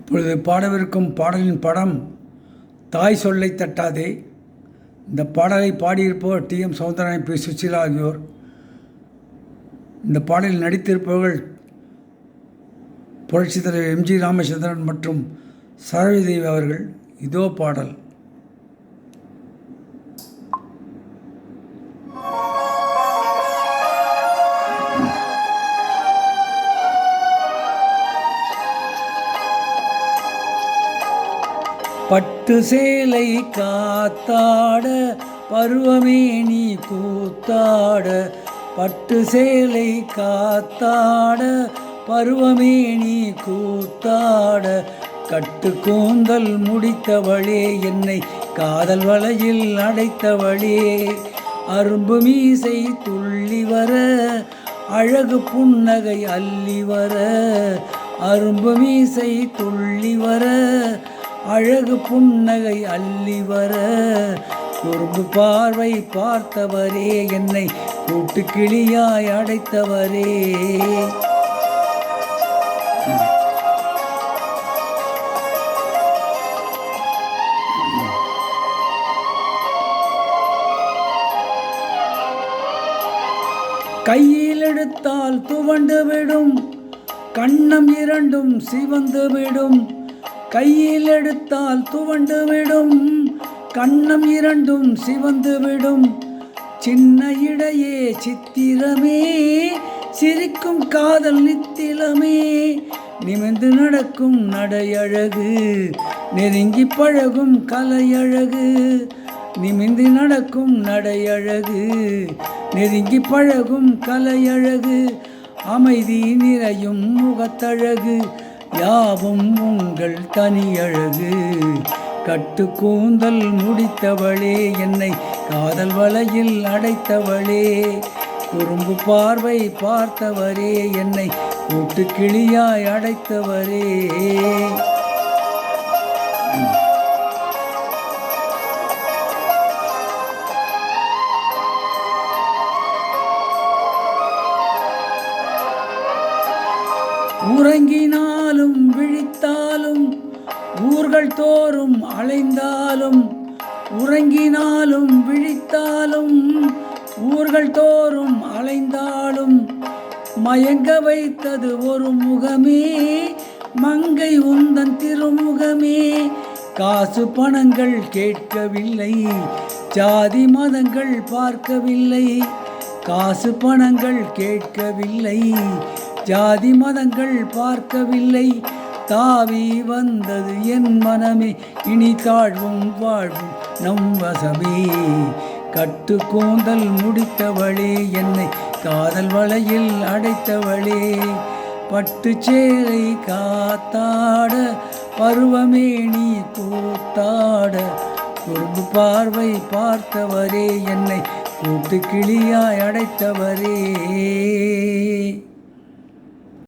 இப்பொழுது பாடவிருக்கும் பாடலின் படம் தாய் சொல்லை தட்டாதே. இந்த பாடலை பாடியிருப்பவர் டி.எம். சௌந்தரராஜன், பி. சுசீலா ஆகியோர். இந்த பாடலில் நடித்திருப்பவர்கள் புரட்சித் தலைவர் எம்.ஜி. ராமச்சந்திரன் மற்றும் சரோஜாதேவி அவர்கள். இதோ பாடல். பட்டு சேலை காத்தாட பருவமே நீ கூத்தாட, பட்டு சேலை காத்தாட பருவமே நீ கூத்தாட, கட்டு கூந்தல் முடித்தவளே என்னை காதல் வலையில் அடைத்தவளே, அரும்பு மீசை துள்ளி வர அழகு புன்னகை அள்ளி வர, அரும்பு மீசை துள்ளி வர அழகு புன்னகை அள்ளி வர, குறும்பு பார்வை பார்த்தவரே என்னை கூட்டு கிளியாய் அடைத்தவரே, கையில் எடுத்தால் துவண்டு விடும் கண்ணம் இரண்டும் சிவந்து விடும், கையில் எடுத்தால் துவண்டு விடும் கண்ணம் இரண்டும் சிவந்து விடும், சின்ன இடையே சித்திரமே சிரிக்கும் காதல் நித்திலமே, நிமிர்ந்து நடக்கும் நடையழகு நெருங்கி பழகும் கலையழகு, நிமிர்ந்து நடக்கும் நடையழகு நெருங்கி பழகும் கலையழகு, அமைதி நிறையும் முகத்தழகு யாவும் உங்கள் தனியழகு, கட்டு கூந்தல் முடித்தவளே என்னை காதல் வலையில் அடைத்தவளே, குறும்பு பார்வை பார்த்தவரே என்னை கூட்டு கிளியாய் அடைத்தவரே. உறங்கினாலும் விழித்தாலும் ஊர்கள் தோறும் அலைந்தாலும், உறங்கினாலும் விழித்தாலும் ஊர்கள் தோறும் அலைந்தாலும், மயங்க வைத்தது ஒரு முகமே மங்கை உந்தன் திருமுகமே, காசு பணங்கள் கேட்கவில்லை ஜாதி மதங்கள் பார்க்கவில்லை, காசு பணங்கள் கேட்கவில்லை ஜாதி மதங்கள் பார்க்கவில்லை, தாவி வந்தது என் மனமே இனி தாழ்வும் வாழ்வும் நம் வசமே, கட்டு கூந்தல் முடித்தவளே என்னை காதல் வலையில் அடைத்தவளே, பட்டு சேலை காத்தாட பருவமே நீ கூத்தாட, குறும்பு பார்வை பார்த்தவரே என்னை கூட்டு கிளியாய் அடைத்தவரே.